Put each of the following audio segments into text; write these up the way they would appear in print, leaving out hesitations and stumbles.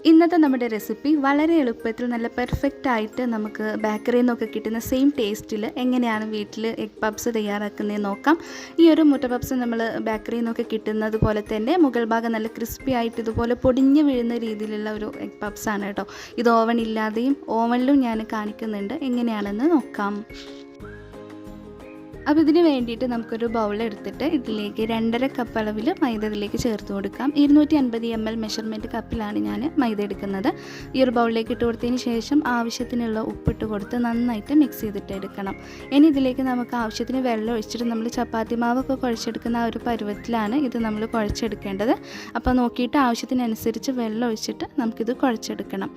ഇന്നത്തെ നമ്മുടെ റെസിപ്പി വളരെ എളുപ്പത്തിൽ നല്ല പെർഫെക്റ്റ് ആയിട്ട് നമുക്ക് ബേക്കറിയിൽ നിന്നൊക്കെ കിട്ടുന്ന സെയിം ടേസ്റ്റിൽ എങ്ങനെയാണ് വീട്ടിൽ എഗ് പപ്സ് തയ്യാറാക്കുന്നതെന്ന് നോക്കാം. ഈ ഒരു മുട്ട പപ്സ് നമ്മൾ ബേക്കറിയിൽ നിന്നൊക്കെ കിട്ടുന്നത് പോലെ തന്നെ മുകൾ ഭാഗം നല്ല ക്രിസ്പി ആയിട്ട് ഇതുപോലെ പൊടിഞ്ഞ് വീഴുന്ന രീതിയിലുള്ള ഒരു എഗ് പപ്സ് ആണ് കേട്ടോ. ഇത് ഓവൻ ഇല്ലാതെയും ഓവനിലും ഞാൻ കാണിക്കുന്നുണ്ട്, എങ്ങനെയാണെന്ന് നോക്കാം. അപ്പോൾ ഇതിന് വേണ്ടിയിട്ട് നമുക്കൊരു ബൗൾ എടുത്തിട്ട് ഇതിലേക്ക് 2.5 കപ്പ് അളവിൽ മൈദ ഇതിലേക്ക് ചേർത്ത് കൊടുക്കാം. 250 ml മെഷർമെൻറ്റ് കപ്പിലാണ് ഞാൻ മൈദ എടുക്കുന്നത്. ഈ ഒരു ബൗളിലേക്ക് ഇട്ട് കൊടുത്തതിന് ശേഷം ആവശ്യത്തിനുള്ള ഉപ്പിട്ട് കൊടുത്ത് നന്നായിട്ട് മിക്സ് ചെയ്തിട്ട് എടുക്കണം. ഇനി ഇതിലേക്ക് നമുക്ക് ആവശ്യത്തിന് വെള്ളം ഒഴിച്ചിട്ട് നമ്മൾ ചപ്പാത്തി മാവൊക്കെ കുഴച്ചെടുക്കുന്ന ആ ഒരു പരുവത്തിലാണ് ഇത് നമ്മൾ കുഴച്ചെടുക്കേണ്ടത്. അപ്പോൾ നോക്കിയിട്ട് ആവശ്യത്തിനനുസരിച്ച് വെള്ളം ഒഴിച്ചിട്ട് നമുക്കിത് കുഴച്ചെടുക്കണം.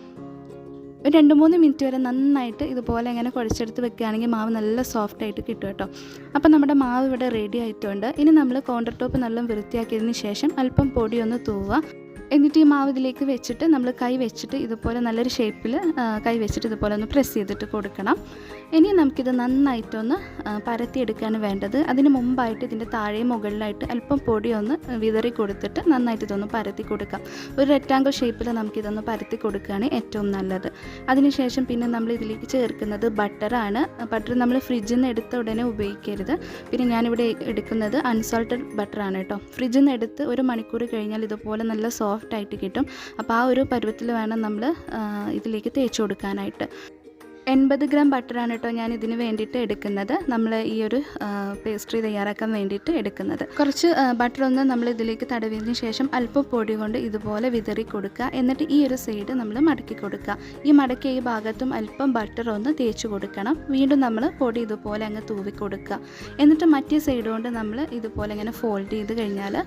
ഒരു 2-3 മിനിറ്റ് വരെ നന്നായിട്ട് ഇതുപോലെ ഇങ്ങനെ കുഴച്ചെടുത്ത് വെക്കുകയാണെങ്കിൽ മാവ് നല്ല സോഫ്റ്റായിട്ട് കിട്ടും കേട്ടോ. അപ്പോൾ നമ്മുടെ മാവ് ഇവിടെ റെഡി ആയിട്ടുണ്ട്. ഇനി നമ്മൾ കൗണ്ടർ ടോപ്പ് നല്ല വൃത്തിയാക്കിയതിന് ശേഷം അല്പം പൊടിയൊന്ന് തൂവുക. എന്നിട്ട് ഈ മാവ് ഇതിലേക്ക് വെച്ചിട്ട് നമ്മൾ കൈ വെച്ചിട്ട് ഇതുപോലെ നല്ലൊരു ഷേപ്പിൽ കൈ വെച്ചിട്ട് ഇതുപോലെ ഒന്ന് പ്രസ് ചെയ്തിട്ട് കൊടുക്കണം. ഇനി നമുക്കിത് നന്നായിട്ടൊന്ന് പരത്തിയെടുക്കുകയാണ് വേണ്ടത്. അതിന് മുമ്പായിട്ട് ഇതിൻ്റെ താഴെയും മുകളിലായിട്ട് അല്പം പൊടിയൊന്ന് വിതറി കൊടുത്തിട്ട് നന്നായിട്ട് ഇതൊന്ന് പരത്തി കൊടുക്കാം. ഒരു റെക്റ്റാങ്കിൾ ഷേപ്പിൽ നമുക്കിതൊന്ന് പരത്തി കൊടുക്കുകയാണ് ഏറ്റവും നല്ലത്. അതിനുശേഷം പിന്നെ നമ്മൾ ഇതിലേക്ക് ചേർക്കുന്നത് ബട്ടറാണ്. ബട്ടർ നമ്മൾ ഫ്രിഡ്ജിൽ നിന്ന് എടുത്ത ഉടനെ ഉപയോഗിക്കരുത്. പിന്നെ ഞാനിവിടെ എടുക്കുന്നത് അൺസോൾട്ടഡ് ബട്ടറാണ് കേട്ടോ. ഫ്രിഡ്ജിൽ നിന്ന് എടുത്ത് 1 മണിക്കൂർ കഴിഞ്ഞാൽ ഇതുപോലെ നല്ല സോഫ്റ്റായിട്ട് കിട്ടും. അപ്പോൾ ആ ഒരു പരുവത്തിൽ വേണം നമ്മൾ ഇതിലേക്ക് തേച്ച് കൊടുക്കാനായിട്ട്. 80 ഗ്രാം ബട്ടറാണ് കേട്ടോ ഞാൻ ഇതിന് വേണ്ടിയിട്ട് എടുക്കുന്നത്. നമ്മൾ ഈ ഒരു പേസ്ട്രി തയ്യാറാക്കാൻ വേണ്ടിയിട്ട് എടുക്കുന്നത്. കുറച്ച് ബട്ടർ ഒന്ന് നമ്മൾ ഇതിലേക്ക് തടവിയതിന് ശേഷം അല്പം പൊടി കൊണ്ട് ഇതുപോലെ വിതറി കൊടുക്കുക. എന്നിട്ട് ഈ ഒരു സൈഡ് നമ്മൾ മടക്കി കൊടുക്കുക. ഈ മടക്കിയ ഈ ഭാഗത്തും അല്പം ബട്ടർ ഒന്ന് തേച്ച് കൊടുക്കണം. വീണ്ടും നമ്മൾ പൊടി ഇതുപോലെ അങ്ങ് തൂവി കൊടുക്കുക. എന്നിട്ട് മറ്റേ സൈഡ് കൊണ്ട് നമ്മൾ ഇതുപോലെ ഇങ്ങനെ ഫോൾഡ് ചെയ്ത് കഴിഞ്ഞാൽ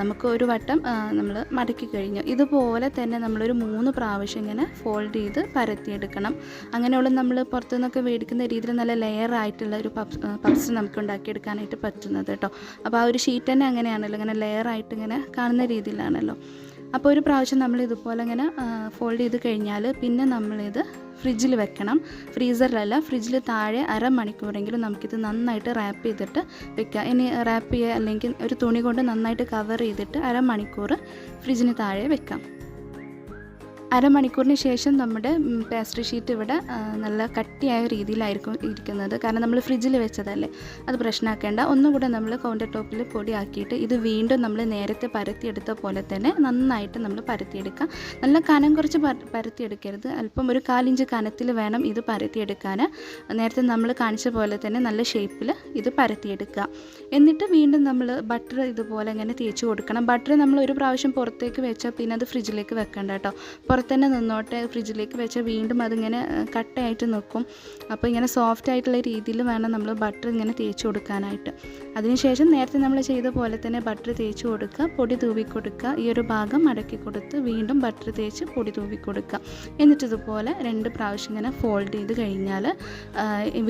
നമുക്ക് ഒരു വട്ടം നമ്മൾ മടക്കി കഴിഞ്ഞു. ഇതുപോലെ തന്നെ നമ്മളൊരു 3 പ്രാവശ്യം ഇങ്ങനെ ഫോൾഡ് ചെയ്ത് പരത്തിയെടുക്കണം. അങ്ങനെയുള്ള നമ്മൾ പുറത്തുനിന്നൊക്കെ മേടിക്കുന്ന രീതിയിൽ നല്ല ലെയർ ആയിട്ടുള്ള ഒരു പപ്സ് നമുക്ക് ഉണ്ടാക്കിയെടുക്കാനായിട്ട് പറ്റുന്നത് കേട്ടോ. അപ്പോൾ ആ ഒരു ഷീറ്റ് തന്നെ അങ്ങനെയാണല്ലോ, ഇങ്ങനെ ലെയർ ആയിട്ട് ഇങ്ങനെ കാണുന്ന രീതിയിലാണല്ലോ. അപ്പോൾ ഒരു പ്രാവശ്യം നമ്മൾ ഇതുപോലെ ഇങ്ങനെ ഫോൾഡ് ചെയ്ത് കഴിഞ്ഞാൽ പിന്നെ നമ്മളിത് ഫ്രിഡ്ജിൽ വെക്കണം. ഫ്രീസറിലല്ല, ഫ്രിഡ്ജിൽ താഴെ അരമണിക്കൂറെങ്കിലും നമുക്കിത് നന്നായിട്ട് റാപ്പ് ചെയ്തിട്ട് വെക്കാം. ഇനി റാപ്പ് ചെയ്യുക അല്ലെങ്കിൽ ഒരു തുണി കൊണ്ട് നന്നായിട്ട് കവർ ചെയ്തിട്ട് അരമണിക്കൂർ ഫ്രിഡ്ജിന് താഴെ വെക്കാം. അരമണിക്കൂറിന് ശേഷം നമ്മുടെ പേസ്ട്രി ഷീറ്റ് ഇവിടെ നല്ല കട്ടിയായ രീതിയിലായിരിക്കും ഇരിക്കുന്നത്. കാരണം നമ്മൾ ഫ്രിഡ്ജിൽ വെച്ചതല്ലേ, അത് പ്രശ്നമാക്കേണ്ട. ഒന്നുകൂടെ നമ്മൾ കൗണ്ടർ ടോപ്പിൽ പൊടിയാക്കിയിട്ട് ഇത് വീണ്ടും നമ്മൾ നേരത്തെ പരത്തിയെടുത്ത പോലെ തന്നെ നന്നായിട്ട് നമ്മൾ പരത്തിയെടുക്കാം. നല്ല കനം കുറച്ച് പരത്തിയെടുക്കരുത്, അല്പം ഒരു 1/4 ഇഞ്ച് കനത്തിൽ വേണം ഇത് പരത്തിയെടുക്കാൻ. നേരത്തെ നമ്മൾ കാണിച്ച പോലെ തന്നെ നല്ല ഷേപ്പിൽ ഇത് പരത്തിയെടുക്കുക. എന്നിട്ട് വീണ്ടും നമ്മൾ ബട്ടർ ഇതുപോലെ ഇങ്ങനെ തേച്ച് കൊടുക്കണം. ബട്ടർ നമ്മൾ ഒരു പ്രാവശ്യം പുറത്തേക്ക് വെച്ചാൽ പിന്നെ അത് ഫ്രിഡ്ജിലേക്ക് വെക്കണ്ട കേട്ടോ. പുറത്തന്നെ നിന്നോട്ടെ. ഫ്രിഡ്ജിലേക്ക് വെച്ചാൽ വീണ്ടും അതിങ്ങനെ കട്ടയായിട്ട് നിൽക്കും. അപ്പോൾ ഇങ്ങനെ സോഫ്റ്റ് ആയിട്ടുള്ള രീതിയിൽ വേണം നമ്മൾ ബട്ടർ ഇങ്ങനെ തേച്ച് കൊടുക്കാനായിട്ട്. അതിനുശേഷം നേരത്തെ നമ്മൾ ചെയ്ത പോലെ തന്നെ ബട്ടർ തേച്ച് കൊടുക്കുക, പൊടി തൂവി കൊടുക്കുക. ഈ ഒരു ഭാഗം മടക്കി കൊടുത്ത് വീണ്ടും ബട്ടർ തേച്ച് പൊടി തൂവി കൊടുക്കുക. എന്നിട്ട് ഇതുപോലെ 2 പ്രാവശ്യം ഇങ്ങനെ ഫോൾഡ് ചെയ്ത് കഴിഞ്ഞാൽ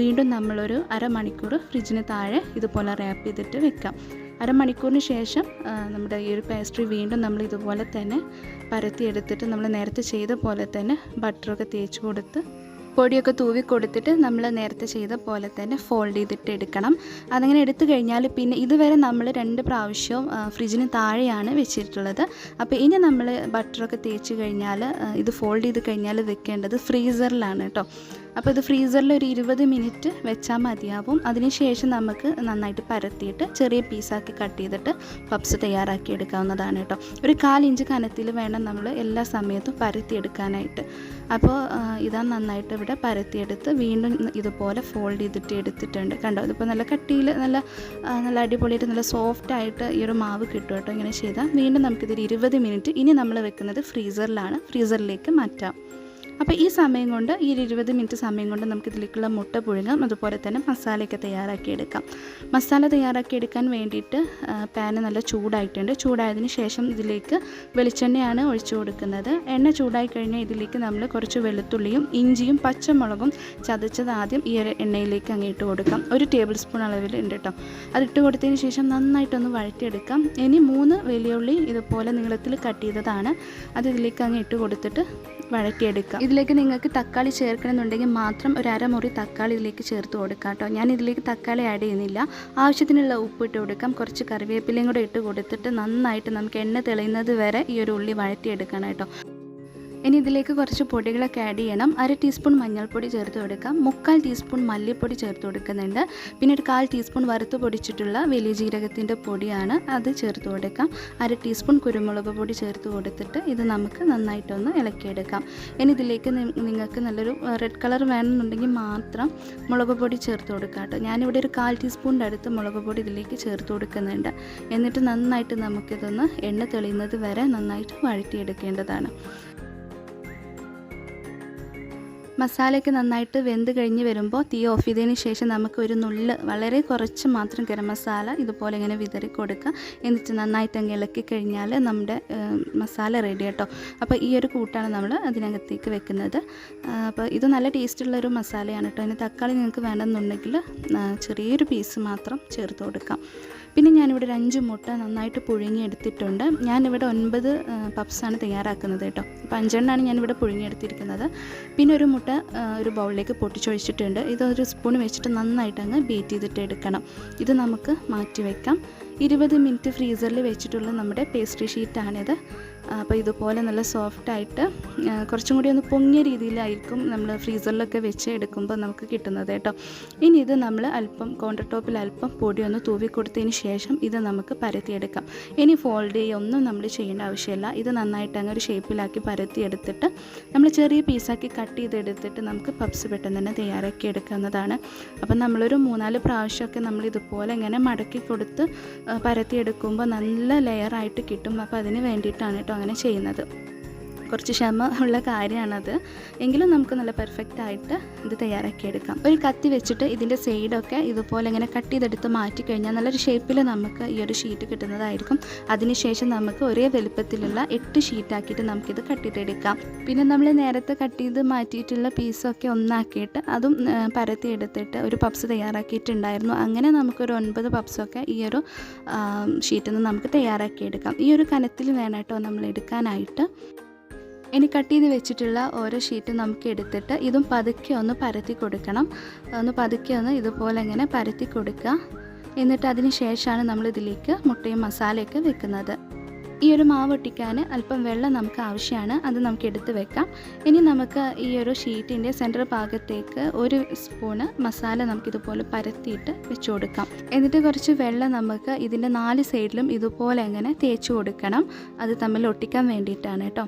വീണ്ടും നമ്മളൊരു അരമണിക്കൂർ ഫ്രിഡ്ജിന് താഴെ ഇതുപോലെ റാപ്പ് ചെയ്തിട്ട് വെക്കാം. അരമണിക്കൂറിന് ശേഷം നമ്മുടെ ഈ ഒരു പേസ്ട്രി വീണ്ടും നമ്മൾ ഇതുപോലെ തന്നെ പരത്തിയെടുത്തിട്ട് നമ്മൾ നേരത്തെ ചെയ്ത പോലെ തന്നെ ബട്ടറൊക്കെ തേച്ച് കൊടുത്ത് പൊടിയൊക്കെ തൂവി കൊടുത്തിട്ട് നമ്മൾ നേരത്തെ ചെയ്ത പോലെ തന്നെ ഫോൾഡ് ചെയ്തിട്ട് എടുക്കണം. അതങ്ങനെ എടുത്തു കഴിഞ്ഞാൽ പിന്നെ ഇതുവരെ നമ്മൾ 2 പ്രാവശ്യവും ഫ്രിഡ്ജിന് താഴെയാണ് വെച്ചിട്ടുള്ളത്. അപ്പോൾ ഇനി നമ്മൾ ബട്ടറൊക്കെ തേച്ച് കഴിഞ്ഞാൽ ഇത് ഫോൾഡ് ചെയ്ത് കഴിഞ്ഞാൽ വെക്കേണ്ടത് ഫ്രീസറിലാണ് കേട്ടോ. അപ്പോൾ ഇത് ഫ്രീസറിൽ ഒരു 20 മിനിറ്റ് വെച്ചാൽ മതിയാവും. അതിനുശേഷം നമുക്ക് നന്നായിട്ട് പരത്തിയിട്ട് ചെറിയ പീസാക്കി കട്ട് ചെയ്തിട്ട് പപ്സ് തയ്യാറാക്കി എടുക്കാവുന്നതാണ് കേട്ടോ. ഒരു 1/4 ഇഞ്ച് കനത്തിൽ വേണം നമ്മൾ എല്ലാ സമയത്തും പരത്തിയെടുക്കാനായിട്ട്. അപ്പോൾ ഇതാ നന്നായിട്ട് ഇവിടെ പരത്തിയെടുത്ത് വീണ്ടും ഇതുപോലെ ഫോൾഡ് ചെയ്തിട്ട് എടുത്തിട്ടുണ്ട്. കണ്ടോ, ഇതിപ്പോൾ നല്ല കട്ടിയിൽ നല്ല അടിപൊളിയായിട്ട് നല്ല സോഫ്റ്റായിട്ട് ഈ ഒരു മാവ് കിട്ടും കേട്ടോ. ഇങ്ങനെ ചെയ്താൽ വീണ്ടും നമുക്കിതൊരു 20 മിനിറ്റ് ഇനി നമ്മൾ വെക്കുന്നത് ഫ്രീസറിലാണ്. ഫ്രീസറിലേക്ക് മാറ്റാം. അപ്പോൾ ഈ സമയം കൊണ്ട് ഈ 20 മിനിറ്റ് സമയം കൊണ്ട് നമുക്കിതിലേക്കുള്ള മുട്ട പുഴുങ്ങാം. അതുപോലെ തന്നെ മസാലയൊക്കെ തയ്യാറാക്കിയെടുക്കാം. മസാല തയ്യാറാക്കിയെടുക്കാൻ വേണ്ടിയിട്ട് പാന് നല്ല ചൂടായിട്ടുണ്ട്. ചൂടായതിന് ശേഷം ഇതിലേക്ക് വെളിച്ചെണ്ണയാണ് ഒഴിച്ചു കൊടുക്കുന്നത്. എണ്ണ ചൂടായി കഴിഞ്ഞാൽ ഇതിലേക്ക് നമ്മൾ കുറച്ച് വെളുത്തുള്ളിയും ഇഞ്ചിയും പച്ചമുളകും ചതച്ചത് ആദ്യം ഈ എണ്ണയിലേക്ക് അങ്ങ് ഇട്ട് കൊടുക്കാം. 1 ടേബിൾ സ്പൂൺ അളവിൽ ഉണ്ട് കേട്ടോ. അതിട്ട് കൊടുത്തതിന് ശേഷം നന്നായിട്ടൊന്ന് വഴറ്റിയെടുക്കാം. ഇനി 3 വലിയ ഉള്ളി ഇതുപോലെ നീളത്തിൽ കട്ട് ചെയ്തതാണ്, അത് ഇതിലേക്ക് അങ്ങ് ഇട്ട് കൊടുത്തിട്ട് വഴറ്റിയെടുക്കാം. ഇതിലേക്ക് നിങ്ങൾക്ക് തക്കാളി ചേർക്കണമെന്നുണ്ടെങ്കിൽ മാത്രം ഒരു അരമുറി തക്കാളി ഇതിലേക്ക് ചേർത്ത് കൊടുക്കാം കേട്ടോ. ഞാൻ ഇതിലേക്ക് തക്കാളി ആഡ് ചെയ്യുന്നില്ല. ആവശ്യത്തിനുള്ള ഉപ്പ് ഇട്ട് കൊടുക്കാം. കുറച്ച് കറിവേപ്പിലയും കൂടെ ഇട്ട് കൊടുത്തിട്ട് നന്നായിട്ട് നമുക്ക് എണ്ണ തെളിയുന്നത് വരെ ഈ ഒരു ഉള്ളി വഴറ്റിയെടുക്കണം കേട്ടോ. ഇനി ഇതിലേക്ക് കുറച്ച് പൊടികളൊക്കെ ആഡ് ചെയ്യണം. 1/2 ടീസ്പൂൺ മഞ്ഞൾപ്പൊടി ചേർത്ത് കൊടുക്കാം, 3/4 ടീസ്പൂൺ മല്ലിപ്പൊടി ചേർത്ത് കൊടുക്കുന്നുണ്ട്, പിന്നെ ഒരു 1/4 ടീസ്പൂൺ വറുത്ത് പൊടിച്ചിട്ടുള്ള വലിയ ജീരകത്തിൻ്റെ പൊടിയാണ്, അത് ചേർത്ത് കൊടുക്കാം. 1/2 ടീസ്പൂൺ കുരുമുളക് പൊടി ചേർത്ത് കൊടുത്തിട്ട് ഇത് നമുക്ക് നന്നായിട്ടൊന്ന് ഇളക്കിയെടുക്കാം. ഇനി ഇതിലേക്ക് നിങ്ങൾക്ക് നല്ലൊരു റെഡ് കളർ വേണമെന്നുണ്ടെങ്കിൽ മാത്രം മുളക് പൊടി ചേർത്ത് കൊടുക്കാം കേട്ടോ. ഞാനിവിടെ ഒരു 1/4 ടീസ്പൂണിൻ്റെ അടുത്ത് മുളക് പൊടി ഇതിലേക്ക് ചേർത്ത് കൊടുക്കുന്നുണ്ട്. എന്നിട്ട് നന്നായിട്ട് നമുക്കിതൊന്ന് എണ്ണ തെളിയുന്നത് വരെ നന്നായിട്ട് വഴറ്റിയെടുക്കേണ്ടതാണ്. മസാലയൊക്കെ നന്നായിട്ട് വെന്ത് കഴിഞ്ഞ് വരുമ്പോൾ തീ ഓഫ് ചെയ്തതിന് ശേഷം നമുക്ക് ഒരു നുള്ള്, വളരെ കുറച്ച് മാത്രം ഗരം മസാല ഇതുപോലെ ഇങ്ങനെ വിതറി കൊടുക്കുക. എന്നിട്ട് നന്നായിട്ട് അങ്ങ് ഇളക്കി കഴിഞ്ഞാൽ നമ്മുടെ മസാല റെഡി കേട്ടോ. അപ്പോൾ ഈ ഒരു കൂട്ടാണ് നമ്മൾ അതിനകത്തേക്ക് വെക്കുന്നത്. അപ്പോൾ ഇത് നല്ല ടേസ്റ്റുള്ളൊരു മസാലയാണ് കേട്ടോ. അതിന് തക്കാളി നിങ്ങൾക്ക് വേണമെന്നുണ്ടെങ്കിൽ ചെറിയൊരു പീസ് മാത്രം ചേർത്ത് കൊടുക്കാം. പിന്നെ ഞാനിവിടെ ഒരു 5 മുട്ട നന്നായിട്ട് പുഴുങ്ങിയെടുത്തിട്ടുണ്ട്. ഞാനിവിടെ 9 പപ്സാണ് തയ്യാറാക്കുന്നത് കേട്ടോ. അപ്പോൾ 5 എണ്ണമാണ് ഞാനിവിടെ പുഴുങ്ങിയെടുത്തിരിക്കുന്നത്. പിന്നെ ഒരു മുട്ട ഒരു ബൗളിലേക്ക് പൊട്ടിച്ചൊഴിച്ചിട്ടുണ്ട്. ഇതൊരു സ്പൂൺ വെച്ചിട്ട് നന്നായിട്ട് അങ്ങ് ബീറ്റ് ചെയ്തിട്ട് എടുക്കണം. ഇത് നമുക്ക് മാറ്റി വയ്ക്കാം. 20 മിനിറ്റ് ഫ്രീസറിൽ വെച്ചിട്ടുള്ള നമ്മുടെ പേസ്ട്രി ഷീറ്റാണിത്. അപ്പോൾ ഇതുപോലെ നല്ല സോഫ്റ്റായിട്ട് കുറച്ചും കൂടി ഒന്ന് പൊങ്ങിയ രീതിയിലായിരിക്കും നമ്മൾ ഫ്രീസറിലൊക്കെ വെച്ച് എടുക്കുമ്പോൾ നമുക്ക് കിട്ടുന്നത് കേട്ടോ. ഇനി ഇത് നമ്മൾ അല്പം കൗണ്ടർ ടോപ്പിൽ അല്പം പൊടി ഒന്ന് തൂവി കൊടുത്തതിന് ശേഷം ഇത് നമുക്ക് പരത്തിയെടുക്കാം. ഇനി ഫോൾഡ് ഒന്നും നമ്മൾ ചെയ്യേണ്ട ആവശ്യമില്ല. ഇത് നന്നായിട്ട് അങ്ങ് ഒരു ഷേപ്പിലാക്കി പരത്തിയെടുത്തിട്ട് നമ്മൾ ചെറിയ പീസാക്കി കട്ട് ചെയ്തെടുത്തിട്ട് നമുക്ക് പപ്സ് പെട്ടെന്ന് തന്നെ തയ്യാറാക്കി എടുക്കാവുന്നതാണ്. അപ്പം നമ്മളൊരു 3-4 പ്രാവശ്യമൊക്കെ നമ്മൾ ഇതുപോലെ ഇങ്ങനെ മടക്കി കൊടുത്ത് പരത്തിയെടുക്കുമ്പോൾ നല്ല ലെയറായിട്ട് കിട്ടും. അപ്പോൾ അതിന് വേണ്ടിയിട്ടാണ് കേട്ടോ അങ്ങനെ ചെയ്യുന്നത്. കുറച്ച് ക്ഷമ ഉള്ള കാര്യമാണത്. എങ്കിലും നമുക്ക് നല്ല പെർഫെക്റ്റായിട്ട് ഇത് തയ്യാറാക്കിയെടുക്കാം. ഒരു കത്തി വെച്ചിട്ട് ഇതിൻ്റെ സൈഡൊക്കെ ഇതുപോലെ ഇങ്ങനെ കട്ട് ചെയ്തെടുത്ത് മാറ്റിക്കഴിഞ്ഞാൽ നല്ലൊരു ഷേപ്പിൽ നമുക്ക് ഈ ഒരു ഷീറ്റ് കിട്ടുന്നതായിരിക്കും. അതിനുശേഷം നമുക്ക് ഒരേ വലുപ്പത്തിലുള്ള 8 ഷീറ്റാക്കിയിട്ട് നമുക്കിത് കട്ട് ചെയ്തെടുക്കാം. പിന്നെ നമ്മൾ നേരത്തെ കട്ട് ചെയ്ത് മാറ്റിയിട്ടുള്ള പീസൊക്കെ ഒന്നാക്കിയിട്ട് അതും പരത്തിയെടുത്തിട്ട് ഒരു പപ്സ് തയ്യാറാക്കിയിട്ടുണ്ടായിരുന്നു. അങ്ങനെ നമുക്കൊരു 9 പപ്സൊക്കെ ഈ ഒരു ഷീറ്റിൽ നിന്ന് നമുക്ക് തയ്യാറാക്കിയെടുക്കാം. ഈ ഒരു കനത്തിൽ വേണം കേട്ടോ നമ്മൾ എടുക്കാനായിട്ട്. ഇനി കട്ട് ചെയ്ത് വെച്ചിട്ടുള്ള ഓരോ ഷീറ്റും നമുക്ക് എടുത്തിട്ട് ഇതും പതുക്കെ ഒന്ന് പരത്തി കൊടുക്കണം. പതുക്കെ ഒന്ന് ഇതുപോലെ ഇങ്ങനെ പരത്തി കൊടുക്കുക. എന്നിട്ട് അതിന് ശേഷമാണ് നമ്മൾ ഇതിലേക്ക് മുട്ടയും മസാലയൊക്കെ വെക്കുന്നത്. ഈ ഒരു മാവ് ഒട്ടിക്കാൻ അല്പം വെള്ളം നമുക്ക് ആവശ്യമാണ്, അത് നമുക്ക് എടുത്ത് വെക്കാം. ഇനി നമുക്ക് ഈ ഒരു ഷീറ്റിൻ്റെ സെൻറ്റർ ഭാഗത്തേക്ക് 1 സ്പൂണ് മസാല നമുക്കിതുപോലെ പരത്തിയിട്ട് വെച്ച് കൊടുക്കാം. എന്നിട്ട് കുറച്ച് വെള്ളം നമുക്ക് ഇതിൻ്റെ 4 സൈഡിലും ഇതുപോലെ അങ്ങനെ തേച്ച് കൊടുക്കണം. അത് തമ്മിൽ ഒട്ടിക്കാൻ വേണ്ടിയിട്ടാണ് കേട്ടോ.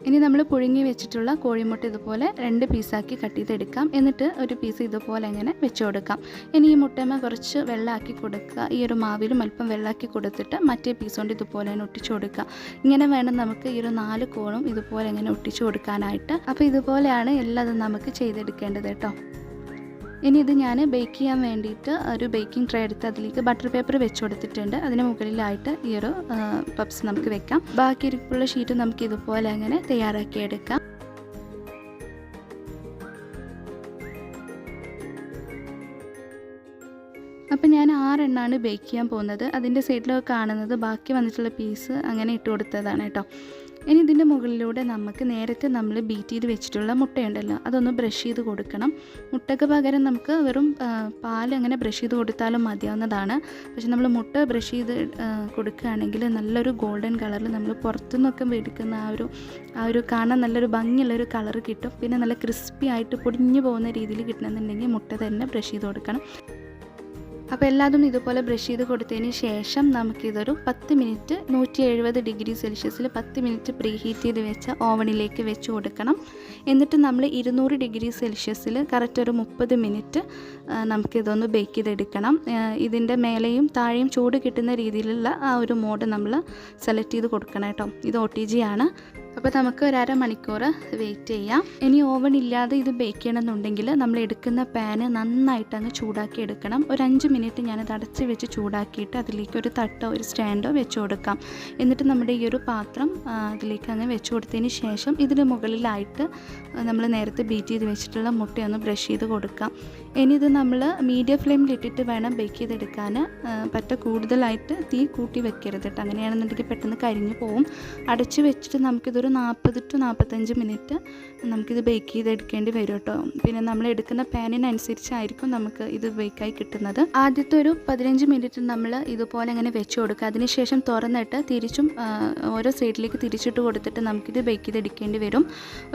ഇനി നമ്മൾ പുഴുങ്ങി വെച്ചിട്ടുള്ള കോഴിമുട്ട ഇതുപോലെ 2 പീസാക്കി കട്ട് ചെയ്തെടുക്കാം. എന്നിട്ട് ഒരു പീസ് ഇതുപോലെ അങ്ങനെ വെച്ച് കൊടുക്കാം. ഇനി ഈ മുട്ടമ്മ കുറച്ച് വെള്ളമാക്കി കൊടുക്കുക. ഈ ഒരു മാവിലും അല്പം വെള്ളമാക്കി കൊടുത്തിട്ട് മറ്റേ പീസ് കൊണ്ട് ഇതുപോലെ തന്നെ ഒട്ടിച്ചു കൊടുക്കുക. ഇങ്ങനെ വേണം നമുക്ക് ഈ ഒരു 4 കോണും ഇതുപോലെ ഇങ്ങനെ ഒട്ടിച്ചു കൊടുക്കാനായിട്ട്. അപ്പോൾ ഇതുപോലെയാണ് എല്ലാം നമുക്ക് ചെയ്തെടുക്കേണ്ടത് കേട്ടോ. ഇനി ഇത് ഞാൻ ബേക്ക് ചെയ്യാൻ വേണ്ടിയിട്ട് ഒരു ബേക്കിംഗ് ട്രേ എടുത്ത് അതിലേക്ക് ബട്ടർ പേപ്പർ വെച്ച് കൊടുത്തിട്ടുണ്ട്. അതിന് മുകളിലായിട്ട് ഈ ഒരു പപ്സ് നമുക്ക് വെക്കാം. ബാക്കി ഇരിപ്പുള്ള ഷീറ്റ് നമുക്ക് ഇതുപോലെ അങ്ങനെ തയ്യാറാക്കിയെടുക്കാം. അപ്പോൾ ഞാൻ 6 എണ്ണമാണ് ബേക്ക് ചെയ്യാൻ പോകുന്നത്. അതിൻ്റെ സൈഡിലൊക്കെ കാണുന്നത് ബാക്കി വന്നിട്ടുള്ള പീസ് അങ്ങനെ ഇട്ട് കൊടുത്തതാണ് കേട്ടോ. ഇനി ഇതിൻ്റെ മുകളിലൂടെ നമുക്ക് നേരത്തെ നമ്മൾ ബീറ്റ് ചെയ്ത് വെച്ചിട്ടുള്ള മുട്ടയുണ്ടല്ലോ, അതൊന്ന് ബ്രഷ് ചെയ്ത് കൊടുക്കണം. മുട്ടയ്ക്ക് പകരം നമുക്ക് വെറും പാൽ അങ്ങനെ ബ്രഷ് ചെയ്ത് കൊടുത്താലും മതിയാവുന്നതാണ്. പക്ഷെ നമ്മൾ മുട്ട ബ്രഷ് ചെയ്ത് കൊടുക്കുകയാണെങ്കിൽ നല്ലൊരു ഗോൾഡൻ കളറിൽ നമ്മൾ പുറത്തുനിന്നൊക്കെ മേടിക്കുന്ന ആ ഒരു കാണാൻ നല്ലൊരു ഭംഗിയുള്ളൊരു കളർ കിട്ടും. പിന്നെ നല്ല ക്രിസ്പി ആയിട്ട് പൊടിഞ്ഞു പോകുന്ന രീതിയിൽ കിട്ടണമെന്നുണ്ടെങ്കിൽ മുട്ട തന്നെ ബ്രഷ് ചെയ്ത് കൊടുക്കണം. അപ്പോൾ എല്ലാതും ഇതുപോലെ ബ്രഷ് ചെയ്ത് കൊടുത്തതിന് ശേഷം നമുക്കിതൊരു 10 മിനിറ്റ് 170 ഡിഗ്രി സെൽഷ്യസിൽ 10 മിനിറ്റ് പ്രീ ഹീറ്റ് ചെയ്ത് വെച്ച ഓവനിലേക്ക് വെച്ച് കൊടുക്കണം. എന്നിട്ട് നമ്മൾ 200 ഡിഗ്രി സെൽഷ്യസിൽ കറക്റ്റ് ഒരു 30 മിനിറ്റ് നമുക്കിതൊന്ന് ബേക്ക് ചെയ്തെടുക്കണം. ഇതിൻ്റെ മേലെയും താഴെയും ചൂട് കിട്ടുന്ന രീതിയിലുള്ള ആ ഒരു മോഡ് നമ്മൾ സെലക്ട് ചെയ്ത് കൊടുക്കണം കേട്ടോ. ഇത് OTG ആണ്. അപ്പോൾ നമുക്ക് ഒരു അരമണിക്കൂർ വെയിറ്റ് ചെയ്യാം. ഇനി ഓവൻ ഇല്ലാതെ ഇത് ബേക്ക് ചെയ്യണമെന്നുണ്ടെങ്കിൽ നമ്മൾ എടുക്കുന്ന പാന് നന്നായിട്ട് അങ്ങ് ചൂടാക്കി എടുക്കണം. ഒരു 5 മിനിറ്റ് ഞാനത് അടച്ച് വെച്ച് ചൂടാക്കിയിട്ട് അതിലേക്ക് ഒരു തട്ടോ ഒരു സ്റ്റാൻഡോ വെച്ച് കൊടുക്കാം. എന്നിട്ട് നമ്മുടെ ഈ ഒരു പാത്രം അതിലേക്ക് അങ്ങ് വെച്ച് കൊടുത്തതിന് ശേഷം ഇതിന് മുകളിലായിട്ട് നമ്മൾ നേരത്തെ ബീറ്റ് ചെയ്ത് വെച്ചിട്ടുള്ള മുട്ടയൊന്ന് ബ്രഷ് ചെയ്ത് കൊടുക്കാം. ഇനി ഇത് നമ്മൾ മീഡിയം ഫ്ലെയിമിലിട്ടിട്ട് വേണം ബേക്ക് ചെയ്തെടുക്കാൻ. പറ്റ കൂടുതലായിട്ട് തീ കൂട്ടി വെക്കരുത് കേട്ടോ, അങ്ങനെയാണെന്നുണ്ടെങ്കിൽ പെട്ടെന്ന് കരിഞ്ഞു പോവും. അടച്ച് വെച്ചിട്ട് നമുക്കിതൊരു 40 to 45 മിനിറ്റ് നമുക്കിത് ബേക്ക് ചെയ്തെടുക്കേണ്ടി വരും കേട്ടോ. പിന്നെ നമ്മൾ എടുക്കുന്ന പാനിനനുസരിച്ചായിരിക്കും നമുക്ക് ഇത് ബേക്കായി കിട്ടുന്നത്. ആദ്യത്തെ ഒരു 15 മിനിറ്റ് നമ്മൾ ഇതുപോലെ അങ്ങനെ വെച്ച് കൊടുക്കുക. അതിനുശേഷം തുറന്നിട്ട് തിരിച്ചും ഓരോ സൈഡിലേക്ക് തിരിച്ചിട്ട് കൊടുത്തിട്ട് നമുക്കിത് ബേക്ക് ചെയ്തെടുക്കേണ്ടി വരും.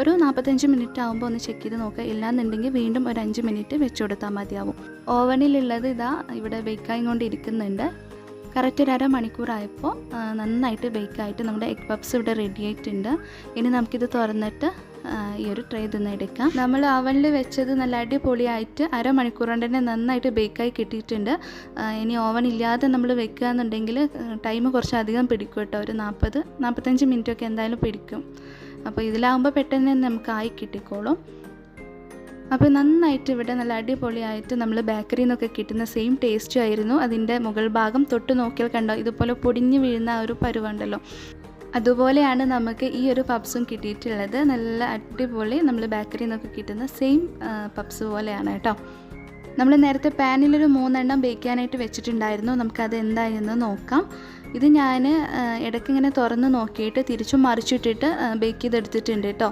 ഒരു 45 മിനിറ്റ് ആകുമ്പോൾ ഒന്ന് ചെക്ക് ചെയ്ത് നോക്കുക. ഇല്ലാന്നുണ്ടെങ്കിൽ വീണ്ടും ഒരു 5 മിനിറ്റ് വെച്ച് കൊടുത്താൽ മതിയാവും. ഓവനിലുള്ളത് ഇതാ ഇവിടെ ബേക്കായി കൊണ്ടിരിക്കുന്നുണ്ട്. കറക്റ്റ് ഒരു അരമണിക്കൂറായപ്പോൾ നന്നായിട്ട് ബേക്കായിട്ട് നമ്മുടെ എഗ് പപ്സ് ഇവിടെ റെഡി ആയിട്ടുണ്ട്. ഇനി നമുക്കിത് തുറന്നിട്ട് ഈ ഒരു ട്രേ നിന്ന് എടുക്കാം. നമ്മൾ അവനിൽ വെച്ചത് നല്ല അടിപൊളിയായിട്ട് അരമണിക്കൂർ കൊണ്ട് തന്നെ നന്നായിട്ട് ബേക്കായി കിട്ടിയിട്ടുണ്ട്. ഇനി ഓവൻ ഇല്ലാതെ നമ്മൾ വെക്കുക എന്നുണ്ടെങ്കിൽ ടൈം കുറച്ചധികം പിടിക്കും കേട്ടോ, ഒരു 40-45 മിനിറ്റൊക്കെ എന്തായാലും പിടിക്കും. അപ്പോൾ ഇതിലാകുമ്പോൾ പെട്ടെന്ന് തന്നെ നമുക്ക് ആയി കിട്ടിക്കോളും. അപ്പോൾ നന്നായിട്ട് ഇവിടെ നല്ല അടിപൊളിയായിട്ട് നമ്മൾ ബേക്കറിയിൽ നിന്നൊക്കെ കിട്ടുന്ന സെയിം ടേസ്റ്റും ആയിരുന്നു. അതിൻ്റെ മുകൾ ഭാഗം തൊട്ട് നോക്കിയാൽ കണ്ടോ, ഇതുപോലെ പൊടിഞ്ഞ് വീഴുന്ന ആ ഒരു പരുവുണ്ടല്ലോ, അതുപോലെയാണ് നമുക്ക് ഈ ഒരു പപ്സും കിട്ടിയിട്ടുള്ളത്. നല്ല അടിപൊളി നമ്മൾ ബേക്കറിയിൽ നിന്നൊക്കെ കിട്ടുന്ന സെയിം പപ്സ് പോലെയാണ് കേട്ടോ. നമ്മൾ നേരത്തെ പാനിലൊരു 3 എണ്ണം ബേക്ക് ചെയ്യാനായിട്ട് വെച്ചിട്ടുണ്ടായിരുന്നു. നമുക്കത് എന്തായെന്ന് നോക്കാം. ഇത് ഞാൻ ഇടയ്ക്കിങ്ങനെ തുറന്ന് നോക്കിയിട്ട് തിരിച്ചും മറിച്ചിട്ടിട്ട് ബേക്ക് ചെയ്തെടുത്തിട്ടുണ്ട് കേട്ടോ.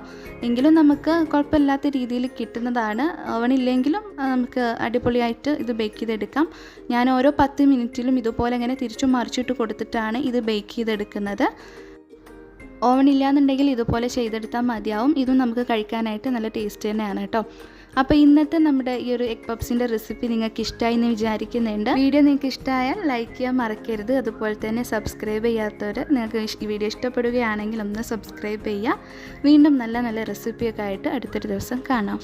എങ്കിലും നമുക്ക് കുഴപ്പമില്ലാത്ത രീതിയിൽ കിട്ടുന്നതാണ്. ഓവനില്ലെങ്കിലും നമുക്ക് അടിപൊളിയായിട്ട് ഇത് ബേക്ക് ചെയ്തെടുക്കാം. ഞാൻ ഓരോ 10 മിനിറ്റിലും ഇതുപോലെ ഇങ്ങനെ തിരിച്ചും മറിച്ചിട്ട് കൊടുത്തിട്ടാണ് ഇത് ബേക്ക് ചെയ്തെടുക്കുന്നത്. ഓവനില്ലാന്നുണ്ടെങ്കിൽ ഇതുപോലെ ചെയ്തെടുത്താൽ മതിയാവും. ഇതും നമുക്ക് കഴിക്കാനായിട്ട് നല്ല ടേസ്റ്റ് തന്നെയാണ് കേട്ടോ. അപ്പോൾ ഇന്നത്തെ നമ്മുടെ ഈ ഒരു എഗ് പപ്സിൻ്റെ റെസിപ്പി നിങ്ങൾക്ക് ഇഷ്ടമായി എന്ന് വിചാരിക്കുന്നുണ്ട്. വീഡിയോ നിങ്ങൾക്ക് ഇഷ്ടമായാൽ ലൈക്ക് ചെയ്യാൻ മറക്കരുത്. അതുപോലെ തന്നെ സബ്സ്ക്രൈബ് ചെയ്യാത്തവർ നിങ്ങൾക്ക് ഈ വീഡിയോ ഇഷ്ടപ്പെടുകയാണെങ്കിൽ ഒന്ന് സബ്സ്ക്രൈബ് ചെയ്യുക. വീണ്ടും നല്ല നല്ല റെസിപ്പിയൊക്കെ ആയിട്ട് അടുത്തൊരു ദിവസം കാണാം.